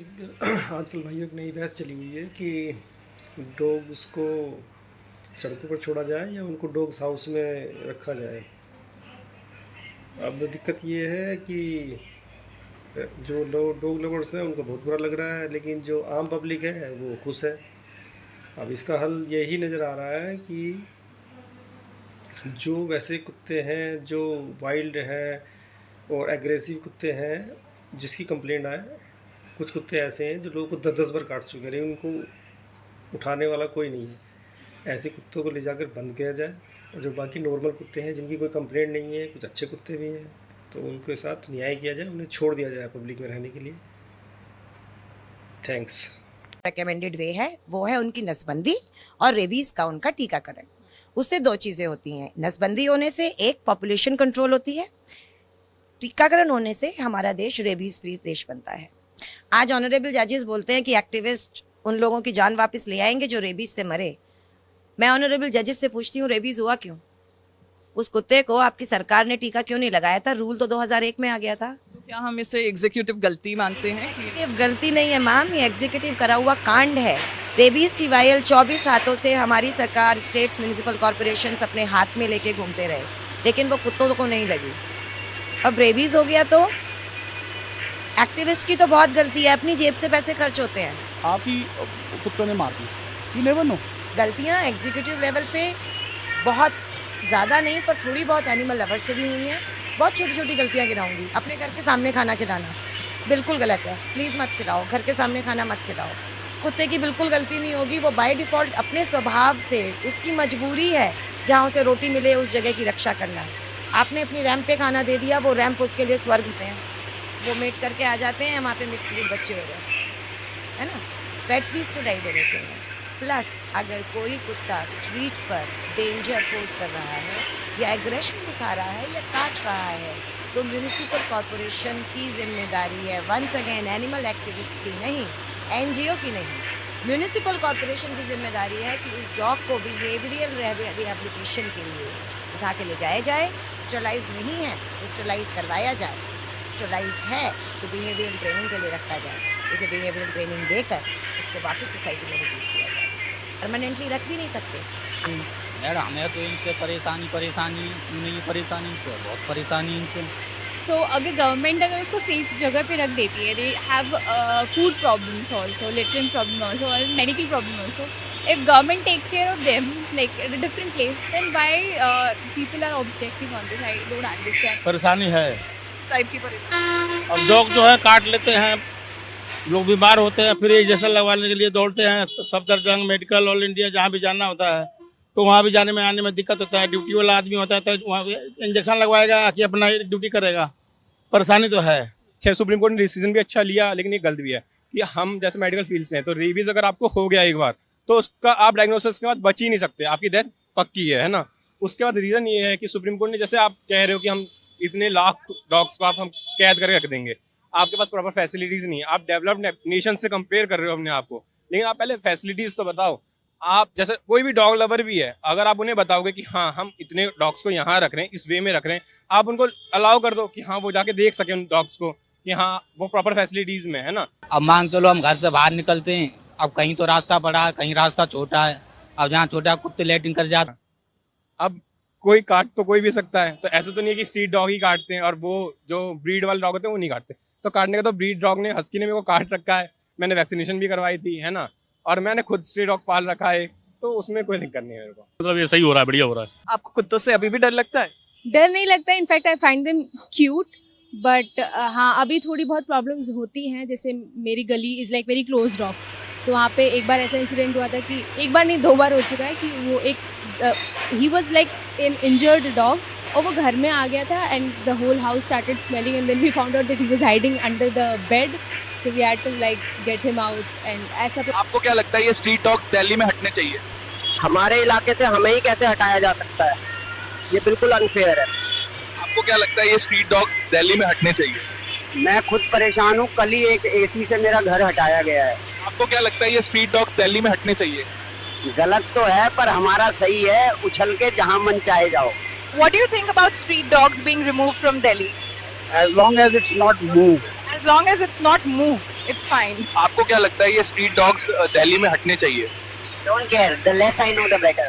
आजकल भाइयों एक नई बहस चली हुई है कि डॉग्स को सड़कों पर छोड़ा जाए या उनको डॉग्स हाउस में रखा जाए। अब दिक्कत ये है कि जो डॉग लवर्स हैं उनको बहुत बुरा लग रहा है, लेकिन जो आम पब्लिक है वो खुश है। अब इसका हल यही नज़र आ रहा है कि जो वैसे कुत्ते हैं जो वाइल्ड हैं और एग्रेसिव कुत्ते हैं जिसकी कंप्लेंट आए, कुछ कुत्ते ऐसे हैं जो लोगों को 10-10 बार काट चुके हैं, लेकिन उनको उठाने वाला कोई नहीं है। ऐसे कुत्तों को ले जाकर बंद किया जाए, और जो बाकी नॉर्मल कुत्ते हैं जिनकी कोई कंप्लेंट नहीं है, कुछ अच्छे कुत्ते भी हैं, तो उनके साथ न्याय किया जाए, उन्हें छोड़ दिया जाए पब्लिक में रहने के लिए। थैंक्स। रेकमेंडेड वे है वो है उनकी नसबंदी और रेबीज का उनका टीकाकरण। उससे दो चीज़ें होती हैं, नसबंदी होने से एक पॉपुलेशन कंट्रोल होती है, टीकाकरण होने से हमारा देश रेबीज फ्री देश बनता है। आज ऑनरेबल जजेस बोलते हैं कि एक्टिविस्ट उन लोगों की जान वापस ले आएंगे जो रेबीज से मरे। मैं ऑनरेबल जजेस से पूछती हूँ, रेबीज हुआ क्यों? उस कुत्ते को आपकी सरकार ने टीका क्यों नहीं लगाया था? रूल तो 2001 में आ गया था। तो क्या हम इसे एग्जीक्यूटिव गलती मानते हैं कि ये गलती नहीं है मैम, ये एग्जीक्यूटिव करा हुआ कांड है। रेबीज की वायल 24 हाथों से हमारी सरकार, स्टेट्स, म्यूनिसिपल कॉरपोरेशन अपने हाथ में लेके घूमते रहे, लेकिन वो कुत्तों को नहीं लगी। अब रेबीज हो गया तो एक्टिविस्ट की तो बहुत गलती है, अपनी जेब से पैसे खर्च होते हैं। आपकी कुत्तों ने मार दी, यू नेवर नो। गलतियाँ एग्जीक्यूटिव लेवल पे बहुत ज़्यादा नहीं पर थोड़ी बहुत एनिमल लवर्स से भी हुई हैं। बहुत छोटी छोटी गलतियाँ गिनाऊंगी। अपने घर के सामने खाना खिलाना बिल्कुल गलत है, प्लीज़ मत खिलाओ। घर के सामने खाना मत खिलाओ। कुत्ते की बिल्कुल गलती नहीं होगी, वो बाय डिफ़ॉल्ट अपने स्वभाव से, उसकी मजबूरी है जहाँ उसे रोटी मिले उस जगह की रक्षा करना। आपने अपनी रैंप पे खाना दे दिया, वो रैंप उसके लिए स्वर्ग में है। वो मेट करके आ जाते हैं, वहाँ पे मिक्स ब्रीड बच्चे हो गए, है ना। पेट्स भी स्टरलाइज होने चाहिए। प्लस अगर कोई कुत्ता स्ट्रीट पर डेंजर पोज कर रहा है या एग्रेशन दिखा रहा है या काट रहा है, तो म्यूनिसिपल कॉरपोरेशन की जिम्मेदारी है। वंस अगेन एनिमल एक्टिविस्ट की नहीं, एनजीओ की नहीं, म्यूनिसिपल कॉरपोरेशन की जिम्मेदारी है कि उस डॉग को बिहेवियरल रिहेबिलिटेशन के लिए उठा के ले जाया जाए। स्टरलाइज नहीं है तो स्टरलाइज करवाया जाए, स्टरलाइज्ड है तो बिहेवियरल ट्रेनिंग के लिए रखा जाए। उसे बिहेवियरल ट्रेनिंग देकर उसको वापस सोसाइटी में रिलीज किया जाए। परमानेंटली रख भी नहीं सकते। यार हमें तो इनसे परेशानी नहीं, परेशानी से बहुत परेशानी इनसे। सो अगर गवर्नमेंट अगर उसको सेफ जगह पे रख देती है, they have food problems also, littering problem also, medical problem also. If government take care of them like at a different place, then why people are objecting on this? I don't understand. परेशानी है। इस type की परेशानी? अब dog जो है काट लेते हैं, लोग बीमार होते हैं, फिर इंजेक्शन लगवाने के लिए दौड़ते हैं। सफदरजंग मेडिकल ऑल इंडिया जहाँ भी जाना होता है तो वहाँ भी जाने में आने में दिक्कत होता है। ड्यूटी वाला आदमी होता है तो वहाँ इंजेक्शन लगवाएगा कि अपना ड्यूटी करेगा। परेशानी तो है। सुप्रीम कोर्ट ने डिसीजन भी अच्छा लिया, लेकिन ये गलत भी है कि हम जैसे मेडिकल फील्ड से हैं तो रेबीज अगर आपको हो गया एक बार तो उसका आप डायग्नोसिस के बाद बच ही नहीं सकते, आपकी डेथ पक्की है ना। उसके बाद रीज़न ये है कि सुप्रीम कोर्ट ने, जैसे आप कह रहे हो कि हम इतने लाख डॉग्स को हम कैद करके रख देंगे, आपके पास प्रॉपर फैसिलिटीज़ नहीं है। आप डेवलप्ड नेशन से कंपेयर कर रहे हो अपने आप को, लेकिन आप पहले फैसिलिटीज़ तो बताओ। आप जैसे कोई भी डॉग लवर भी है, अगर आप उन्हें बताओगे कि हाँ हम इतने डॉग्स को यहाँ रख रहे हैं, इस वे में रख रहे हैं, आप उनको अलाउ कर दो कि हाँ वो जाके देख सके उन डॉग्स को कि हाँ वो प्रॉपर फैसिलिटीज़ में है ना। अब मान चलो हम घर से बाहर निकलते हैं, अब कहीं तो रास्ता बड़ा है, कहीं रास्ता छोटा है। अब जहाँ छोटा कुत्ते लैट्रिन कर जाते, अब कोई काट तो कोई भी सकता है, तो ऐसा तो नहीं है कि स्ट्रीट डॉग ही काटते हैं और वो जो ब्रीड वाले डॉग होते हैं वो नहीं काटते। तो काटने का तो ब्रीड डॉग ने, हस्की ने मेरे को काट रखा है, मैंने वैक्सीनेशन भी करवाई थी, है ना, और मैंने खुद स्ट्रीट डॉग पाल रखा है, तो उसमें कोई दिक्कत नहीं है मेरे को। मतलब ये सही हो रहा है, बढ़िया हो रहा है। आपको कुत्तों से अभी भी डर लगता है? डर नहीं लगता, in fact I find them cute, but हाँ अभी थोड़ी बहुत प्रॉब्लम्स होती हैं। जैसे मेरी गली is like very closed off, so वहाँ पे एक बार ऐसा इंसिडेंट हुआ था कि एक बार नहीं 2 बार हो चुका है कि वो एक ही was like an injured dog और वो घर में आ गया था and the whole house started smelling and then we found out that he was hiding under the bed, so we had to like get him out and ऐसा। आपको क्या लगता है ये स्ट्रीट डॉग्स दिल्ली में हटने चाहिए? हमारे इलाके से हमें ही कैसे हटाया जा सकता है? ये बिल्कुल अनफेयर है। आपको क्या लगता है ये स्ट्रीट डॉग्स दिल्ली में हटने चाहिए? मैं खुद परेशान हूँ, कल ही एक एसी से मेरा घर हटाया गया है। आपको क्या लगता है ये स्ट्रीट डॉग्स दिल्ली में हटने चाहिए? गलत तो है पर हमारा सही है, उछल के जहाँ मन चाहे जाओ। What do you think about street dogs being removed from Delhi? As long as it's not move. As long as it's not moved, It's fine. आपको क्या लगता है ये स्ट्रीट डॉग्स दिल्ली में हटने चाहिए? Don't care. The less I know, the better.